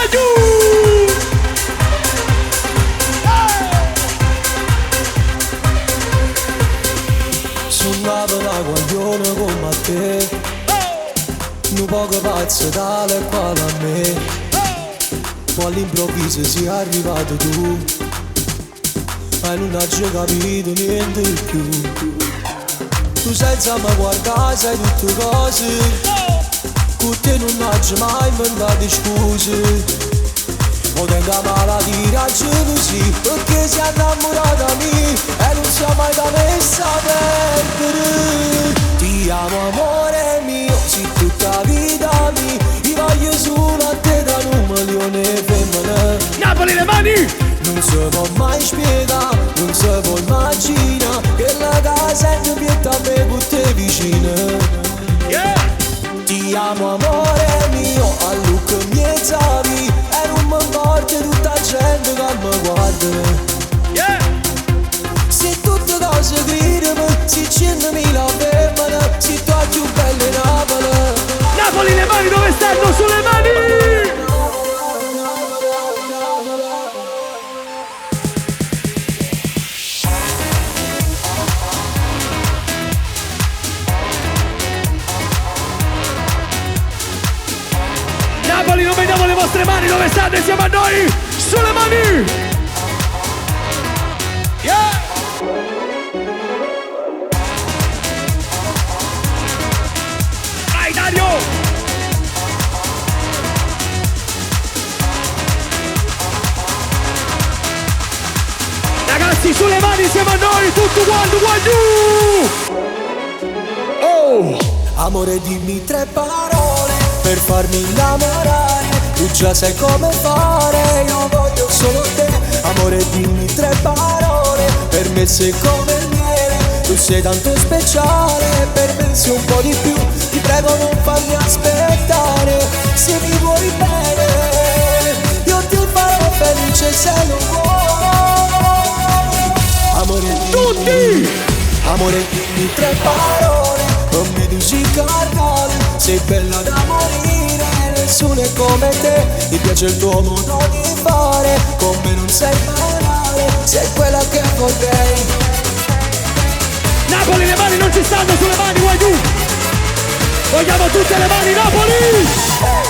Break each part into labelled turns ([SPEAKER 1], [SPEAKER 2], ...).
[SPEAKER 1] guagliù.
[SPEAKER 2] Suonava la guagliona come a te, un poco pazzo tale e quale a me. Poi all'improvviso sei arrivato tu, ma non hai già capito niente di più. Tu senza me guardare sai tutte cose, con te non hai mai inventato scuse. O tengo la malattia così, perché sei innamorata di me e non sei mai da messa a perdere. Ti amo amore mio, sei tutta vita mia, io voglio solo a te da un milione di femmine.
[SPEAKER 1] Napoli le mani!
[SPEAKER 2] Non si può mai spiegare, non si può immaginare che la casa è pietta a me con te vicina.
[SPEAKER 1] Yeah!
[SPEAKER 2] Ti amo amore mio, a look miezzavi e non mi importa tutta la gente che mi guarda.
[SPEAKER 1] Yeah!
[SPEAKER 2] Se tutte cose gridano, si 100.000 femmine, si tu più belle Napoli.
[SPEAKER 1] Napoli le mani dove stanno? Sulle mani! Napoli, non vediamo le vostre mani, dove state? Siamo a noi! Sulle mani! Yeah! Vai Dario! Ragazzi, sulle mani, siamo a noi! Tutto quanto, guagliù! Oh!
[SPEAKER 2] Amore dimmi 3 parole per farmi innamorare, tu già sai come fare, io voglio solo te. Amore dimmi 3 parole, per me sei come il miele, tu sei tanto speciale, per me sei un po' di più, ti prego non farmi aspettare, se mi vuoi bene, io ti farò felice se lo vuoi. Amore
[SPEAKER 1] Tutti!
[SPEAKER 2] Amore dimmi 3 parole, non mi dici carnale, sei bella da morire, nessuno è come te, mi piace il tuo modo di fare, con me non sei banale, sei quella che vorrei.
[SPEAKER 1] Napoli le mani non ci stanno, sulle mani, guagliù! Vogliamo tutte le mani, Napoli!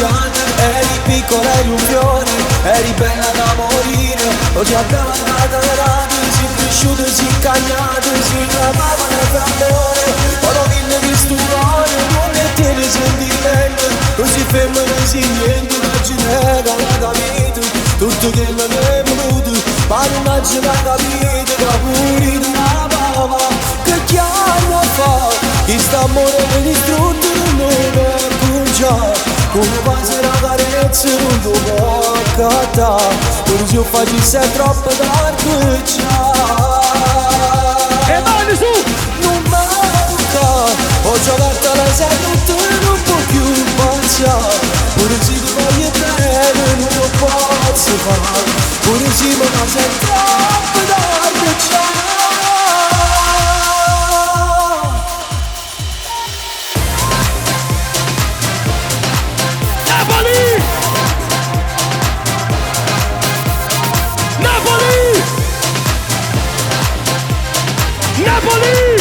[SPEAKER 2] piante. Eri piccola, eri un fiore, eri bella da morire. Oggi abbiamo andato avanti, si cresciuto, si cagnati, si chiamavano per amore. Poi non viene di stupore, non ne tiene sentimento. Non si ferma, non si niente, non ci nega la capito. Tutto che non è voluto, ma non ci l'ha capito. Che purito la pava, che chiaro fa. Questo amore mi distrutto, non è conciato. Come passa la carezza, non lo può accattare. Pure se io facessi troppo tardi, ciao.
[SPEAKER 1] E mani su!
[SPEAKER 2] Non manca, ho giocato alla serata, non può più passare. Pure se ti voglio bene, non lo posso fare. Pure se mi passa troppo tardi, ciao.
[SPEAKER 1] Napoli! Napoli! Napoli!